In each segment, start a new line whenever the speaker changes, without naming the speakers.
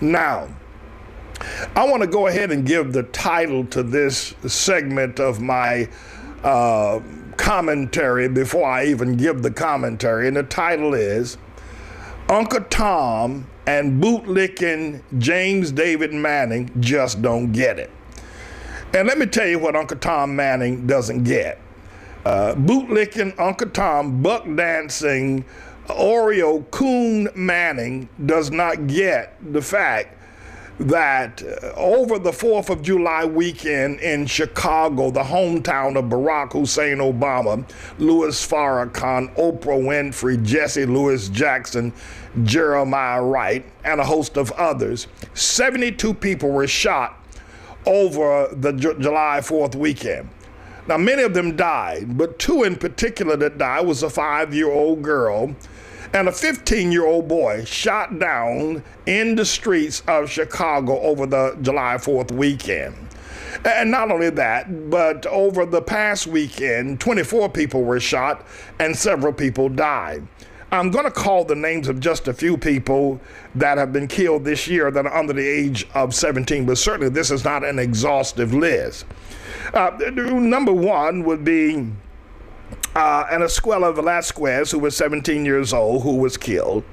Now, I want to go ahead and give the title to this segment of my commentary before I even give the commentary. And the title is Uncle Tom and bootlicking James David Manning just don't get it. And let me tell you what Uncle Tom Manning doesn't get. Bootlicking Uncle Tom, buck dancing Oreo coon Manning does not get the fact that over the 4th of July weekend in Chicago, the hometown of Barack Hussein Obama, Louis Farrakhan, Oprah Winfrey, Jesse Louis Jackson, Jeremiah Wright, and a host of others, 72 people were shot over the July 4th weekend. Now, many of them died, but 2 in particular that died was a 5-year-old girl and a 15-year-old boy shot down in the streets of Chicago over the July 4th weekend. And not only that, but over the past weekend, 24 people were shot and several people died. I'm going to call the names of just a few people that have been killed this year that are under the age of 17, but certainly this is not an exhaustive list. Number one would be Escuela Velasquez, who was 17 years old, who was killed.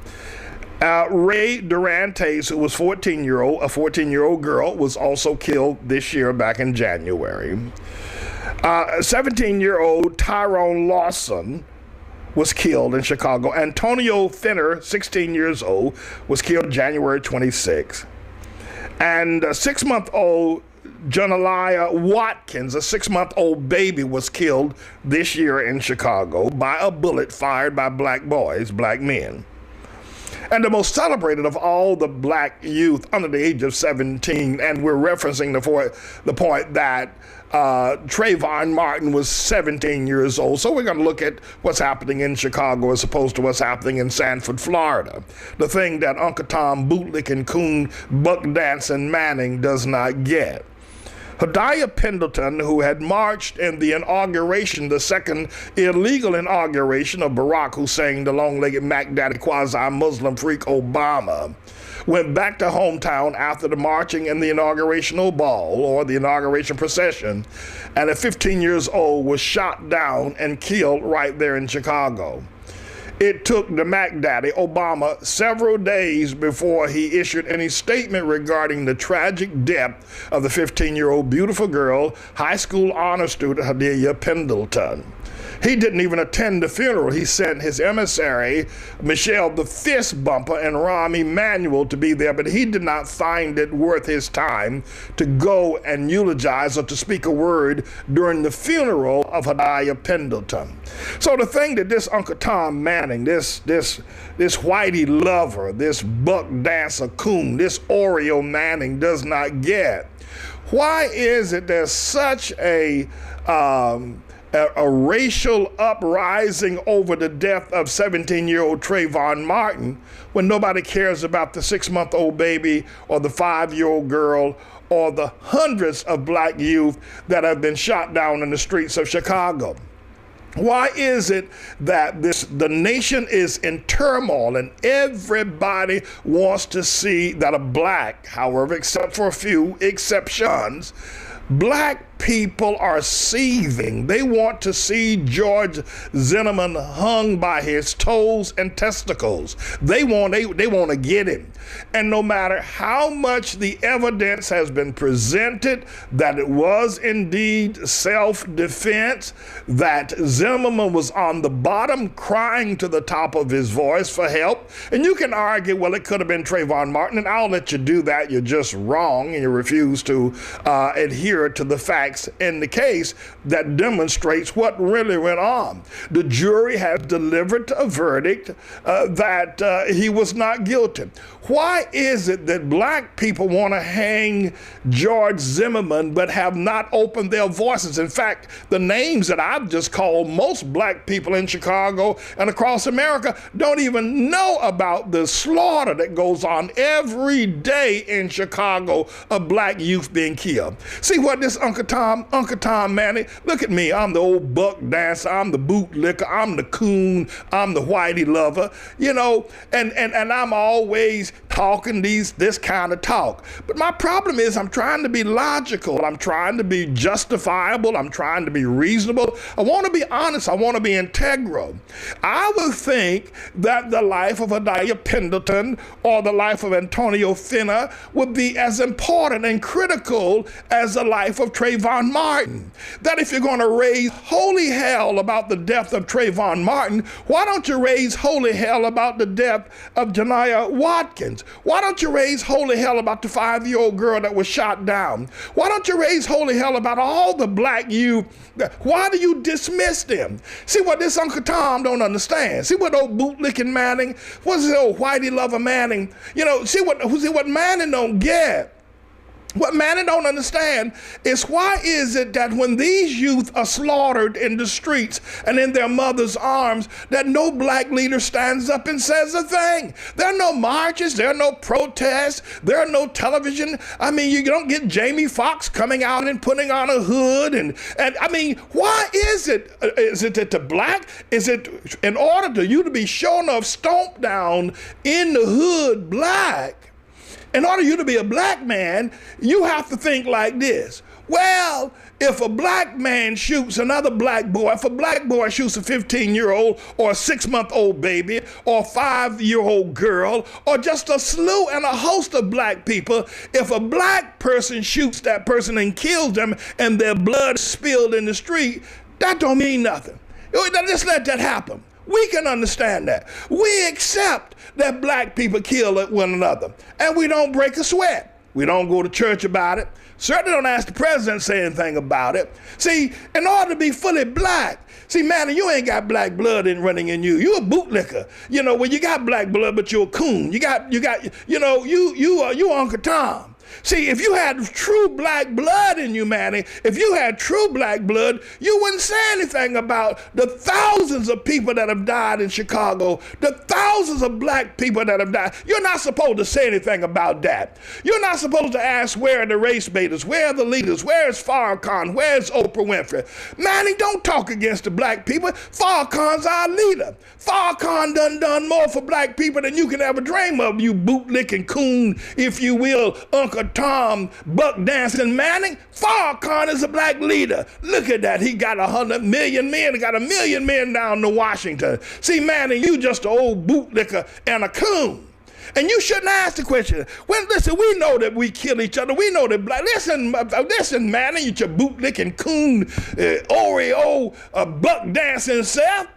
Ray Durantes, who was a 14-year-old girl, was also killed this year back in January. 17-year-old Tyrone Lawson was killed in Chicago. Antonio Finner, 16 years old, was killed January 26. And 6-month-old Janalia Watkins, a 6-month-old baby, was killed this year in Chicago by a bullet fired by black men. And the most celebrated of all the black youth under the age of 17, and we're referencing the point that Trayvon Martin was 17 years old. So we're going to look at what's happening in Chicago as opposed to what's happening in Sanford, Florida. The thing that Uncle Tom bootlicking coon buck dancing Manning does not get. Hadiah Pendleton, who had marched in the inauguration, the second illegal inauguration of Barack Hussein, the long-legged Mac Daddy quasi-Muslim freak Obama, went back to hometown after the marching in the inaugurational ball or the inauguration procession, and at 15 years old was shot down and killed right there in Chicago. It took the Mac Daddy, Obama, several days before he issued any statement regarding the tragic death of the 15-year-old beautiful girl, high school honor student Hadiah Pendleton. He didn't even attend the funeral. He sent his emissary, Michelle the Fist Bumper, and Rahm Emanuel to be there, but he did not find it worth his time to go and eulogize or to speak a word during the funeral of Hadiah Pendleton. So the thing that this Uncle Tom Manning, this whitey lover, this buck dancer coon, this Oreo Manning does not get, why is it there's such a racial uprising over the death of 17-year-old Trayvon Martin when nobody cares about the 6-month-old baby or the 5-year-old girl or the hundreds of black youth that have been shot down in the streets of Chicago? Why is it that the nation is in turmoil and everybody wants to see that a black, however, except for a few exceptions, black people are seething. They want to see George Zimmerman hung by his toes and testicles. They want to get him. And no matter how much the evidence has been presented that it was indeed self-defense, that Zimmerman was on the bottom crying to the top of his voice for help, and you can argue, well, it could have been Trayvon Martin, and I'll let you do that. You're just wrong, and you refuse to adhere to the facts in the case that demonstrates what really went on. The jury has delivered a verdict that he was not guilty. Why is it that black people want to hang George Zimmerman but have not opened their voices? In fact, the names that I've just called, most black people in Chicago and across America don't even know about the slaughter that goes on every day in Chicago of black youth being killed. See what this Uncle Tom Uncle Tom Manning, look at me. I'm the old buck dancer. I'm the bootlicker. I'm the coon. I'm the whitey lover, you know, and I'm always talking this kind of talk. But my problem is I'm trying to be logical. I'm trying to be justifiable. I'm trying to be reasonable. I want to be honest. I want to be integral. I would think that the life of Adalia Pendleton or the life of Antonio Finner would be as important and critical as the life of Trayvon Martin. That if you're going to raise holy hell about the death of Trayvon Martin, why don't you raise holy hell about the death of Janiyah Watkins? Why don't you raise holy hell about the 5-year-old girl that was shot down? Why don't you raise holy hell about all the black youth? Why do you dismiss them? See what this Uncle Tom don't understand. See what old bootlicking Manning, what's this old whitey lover Manning, you know, see what Manning don't get. What Manning don't understand is why is it that when these youth are slaughtered in the streets and in their mother's arms, that no black leader stands up and says a thing? There are no marches, there are no protests, there are no television. I mean, you don't get Jamie Foxx coming out and putting on a hood. And I mean, why is it? Is it that the black, is it in order for you to be sure enough stomped down in the hood black? In order for you to be a black man, you have to think like this. Well, if a black man shoots another black boy, if a black boy shoots a 15-year-old or a 6-month-old baby or a 5-year-old girl or just a slew and a host of black people, if a black person shoots that person and kills them and their blood spilled in the street, that don't mean nothing. Just let that happen. We can understand that. We accept that black people kill one another, and we don't break a sweat. We don't go to church about it. Certainly don't ask the president to say anything about it. See, in order to be fully black, see, man, you ain't got black blood running in you. You a bootlicker. You know, well, you got black blood, but you're a coon. You Uncle Tom. See, if you had true black blood in you, Manny, if you had true black blood, you wouldn't say anything about the thousands of people that have died in Chicago, the thousands of black people that have died. You're not supposed to say anything about that. You're not supposed to ask where are the race baiters, where are the leaders, where is Farrakhan, where is Oprah Winfrey? Manny, don't talk against the black people. Farrakhan's our leader. Farrakhan done more for black people than you can ever dream of, you bootlicking coon, if you will, Uncle Tom, Buck Dancing Manning. Farrakhan is a black leader. Look at that. He got 100 million men. He got 1 million men down to Washington. See, Manning, you just an old bootlicker and a coon. And you shouldn't ask the question. Well, listen, we know that we kill each other. We know that black. Listen, Manning, you your bootlicking coon, Oreo, Buck Dancing self.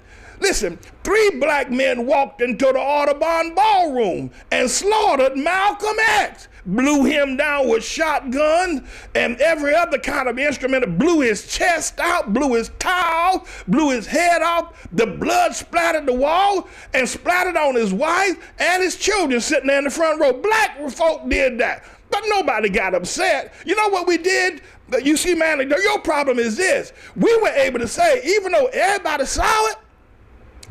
Listen, 3 black men walked into the Audubon ballroom and slaughtered Malcolm X. Blew him down with shotguns and every other kind of instrument, blew his chest out, blew his tie off, blew his head off. The blood splattered the wall and splattered on his wife and his children sitting there in the front row. Black folk did that, but nobody got upset. You know what we did? You see, man, your problem is this. We were able to say, even though everybody saw it,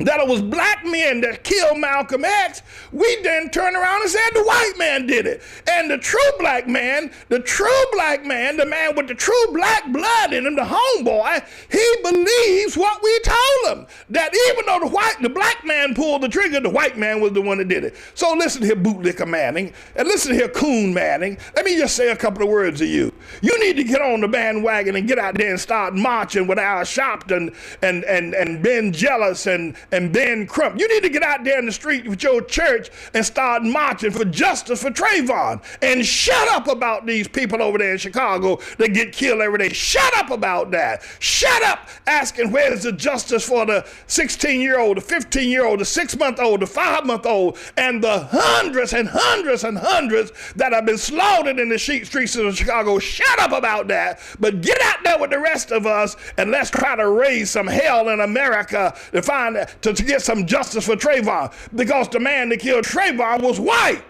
that it was black men that killed Malcolm X, we then turned around and said the white man did it. And the true black man, the man with the true black blood in him, the homeboy, he believes what we told him. That even though the black man pulled the trigger, the white man was the one that did it. So listen here, bootlicker Manning, and listen here, coon Manning. Let me just say a couple of words to you. You need to get on the bandwagon and get out there and start marching with Al Sharpton and Ben Jealous and Ben Crump. You need to get out there in the street with your church and start marching for justice for Trayvon. And shut up about these people over there in Chicago that get killed every day. Shut up about that. Shut up asking where's the justice for the 16-year-old, the 15-year-old, the 6-month-old, the 5-month-old, and the hundreds and hundreds and hundreds that have been slaughtered in the streets of Chicago. Shut up about that. But get out there with the rest of us and let's try to raise some hell in America to get some justice for Trayvon, because the man that killed Trayvon was white.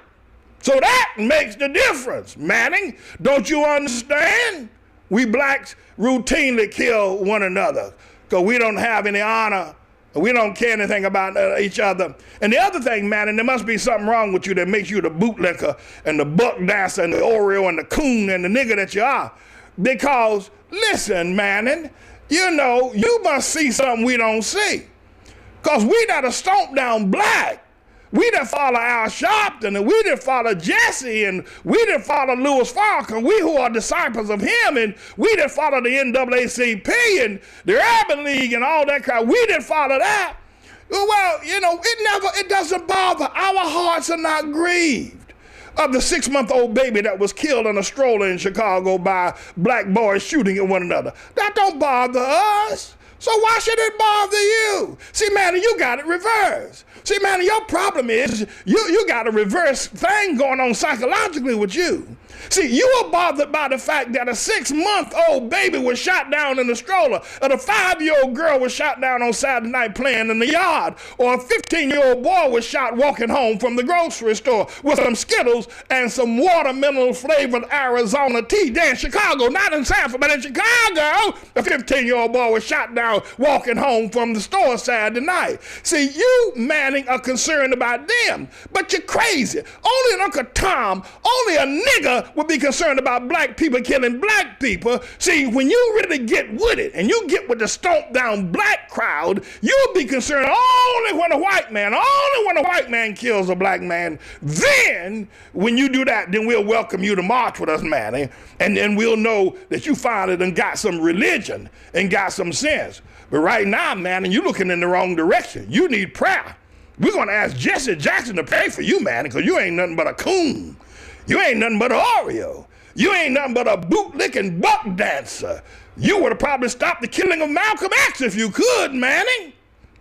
So that makes the difference, Manning. Don't you understand? We blacks routinely kill one another because we don't have any honor. We don't care anything about each other. And the other thing, Manning, there must be something wrong with you that makes you the bootlicker and the buck dancer and the Oreo and the coon and the nigger that you are. Because, listen, Manning, you know, you must see something we don't see. Because we that are stomped down black, we that follow Al Sharpton, and we that follow Jesse, and we that follow Louis Farrakhan, we who are disciples of him, and we that follow the NAACP and the Urban League and all that kind, we that follow that, well, you know, it doesn't bother. Our hearts are not grieved of the 6-month-old baby that was killed in a stroller in Chicago by black boys shooting at one another. That don't bother us. So why should it bother you? See, man, you got it reversed. See, man, your problem is you got a reverse thing going on psychologically with you. See, you are bothered by the fact that a 6-month-old baby was shot down in the stroller, or a 5-year-old girl was shot down on Saturday night playing in the yard, or a 15-year-old boy was shot walking home from the grocery store with some Skittles and some watermelon-flavored Arizona tea. There in Chicago, not in Sanford, but in Chicago, a 15-year-old boy was shot down walking home from the store Saturday night. See, you, Manning, are concerned about them, but you're crazy. Only an Uncle Tom, only a nigger would be concerned about black people killing black people. See, when you really get with it and you get with the stomped down black crowd, you'll be concerned only when a white man kills a black man. Then, when you do that, then we'll welcome you to march with us, Manny, and then we'll know that you finally done got some religion and got some sense. But right now, man, you're looking in the wrong direction. You need prayer. We're going to ask Jesse Jackson to pray for you, man, because you ain't nothing but a coon. You ain't nothing but an Oreo. You ain't nothing but a bootlicking buck dancer. You would have probably stopped the killing of Malcolm X if you could, Manning.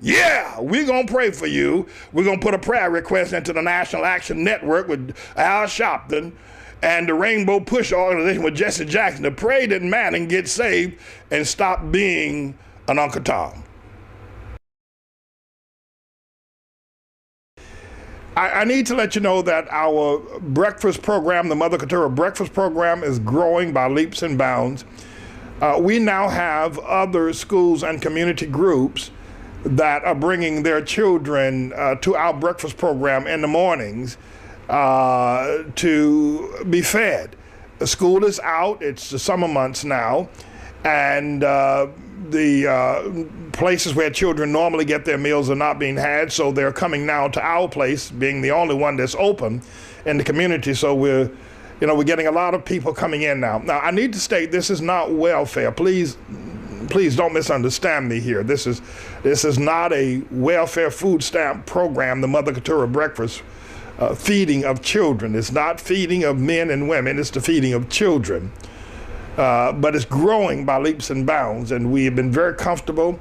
Yeah, we're going to pray for you. We're going to put a prayer request into the National Action Network with Al Sharpton and the Rainbow Push organization with Jesse Jackson to pray that Manning gets saved and stop being an Uncle Tom. I need to let you know that our breakfast program, the Mother Keturah breakfast program, is growing by leaps and bounds. We now have other schools and community groups that are bringing their children to our breakfast program in the mornings to be fed. The school is out, it's the summer months now, and the places where children normally get their meals are not being had, so they're coming now to our place, being the only one that's open in the community. So we're getting a lot of people coming in now. Now, I need to state this is not welfare. Please don't misunderstand me here. This is not a welfare food stamp program, the Mother Keturah breakfast feeding of children. It's not feeding of men and women, it's the feeding of children. But it's growing by leaps and bounds, and we have been very comfortable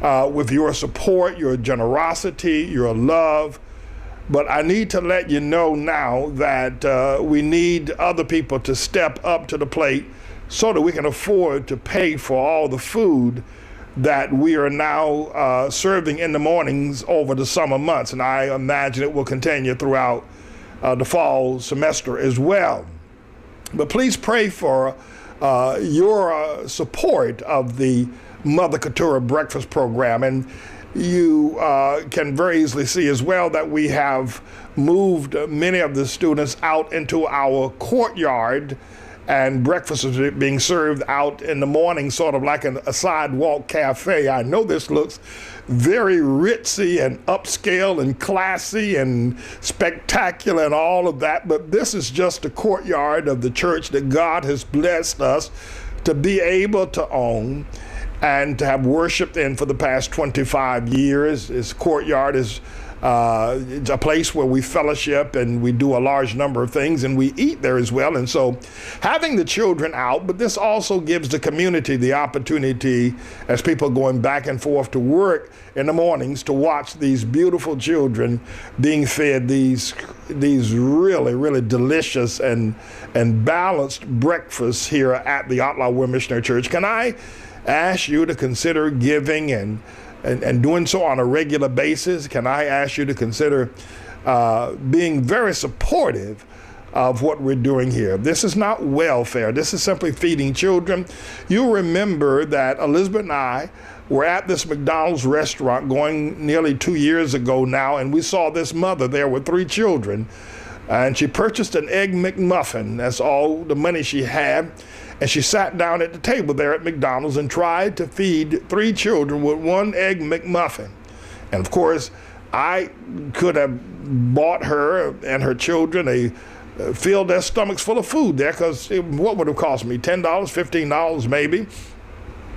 with your support, your generosity, your love. But I need to let you know now that we need other people to step up to the plate so that we can afford to pay for all the food that we are now serving in the mornings over the summer months. And I imagine it will continue throughout the fall semester as well. But please pray for your support of the Mother Keturah breakfast program. And you can very easily see as well that we have moved many of the students out into our courtyard, and breakfast is being served out in the morning, sort of like a sidewalk cafe. I know this looks very ritzy and upscale and classy and spectacular and all of that, but this is just the courtyard of the church that God has blessed us to be able to own and to have worshiped in for the past 25 years. This courtyard is it's a place where we fellowship and we do a large number of things, and we eat there as well. And so having the children out, but this also gives the community the opportunity, as people going back and forth to work in the mornings, to watch these beautiful children being fed these really, really delicious and balanced breakfasts here at the Ottawa Missionary Church. Can I ask you to consider giving and doing so on a regular basis? Can I ask you to consider being very supportive of what we're doing here? This is not welfare. This is simply feeding children. You remember that Elizabeth and I were at this McDonald's restaurant going nearly 2 years ago now, and we saw this mother there with 3 children, and she purchased an Egg McMuffin. That's all the money she had. And she sat down at the table there at McDonald's and tried to feed 3 children with 1 Egg McMuffin. And of course, I could have bought her and her children filled their stomachs full of food there, because what would it have cost me? $10, $15 maybe.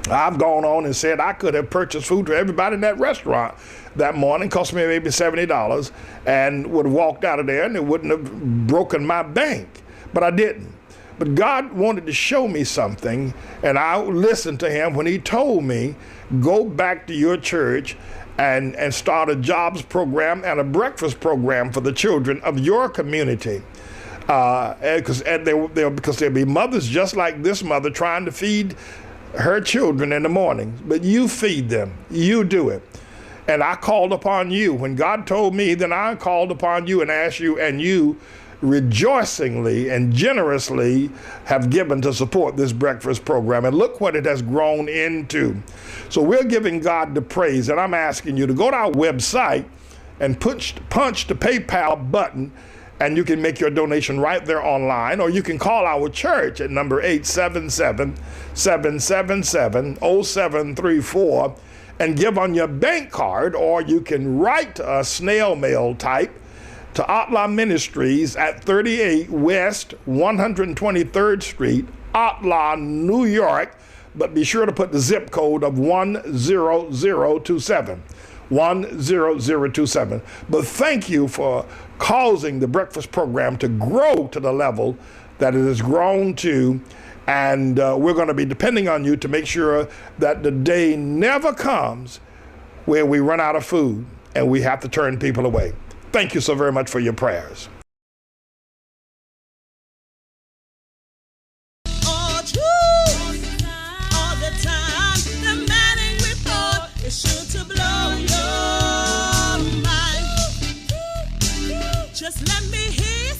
I've gone on and said I could have purchased food for everybody in that restaurant that morning, cost me maybe $70, and would have walked out of there and it wouldn't have broken my bank. But I didn't. But God wanted to show me something, and I listened to him when he told me, go back to your church and start a jobs program and a breakfast program for the children of your community. Because there'll be mothers just like this mother trying to feed her children in the morning, but you feed them, you do it. And I called upon you. When God told me, then I called upon you and asked you, and you rejoicingly and generously have given to support this breakfast program. And look what it has grown into. So we're giving God the praise, and I'm asking you to go to our website and punch the PayPal button, and you can make your donation right there online, or you can call our church at number 877-777-0734 and give on your bank card, or you can write to us snail mail type to Atla Ministries at 38 West 123rd Street, Atla, New York, but be sure to put the zip code of 10027. 10027. But thank you for causing the breakfast program to grow to the level that it has grown to. And we're going to be depending on you to make sure that the day never comes where we run out of food and we have to turn people away. Thank you so very much for your prayers.
All the time, the Manning Report is sure to blow your mind. Just let me hear you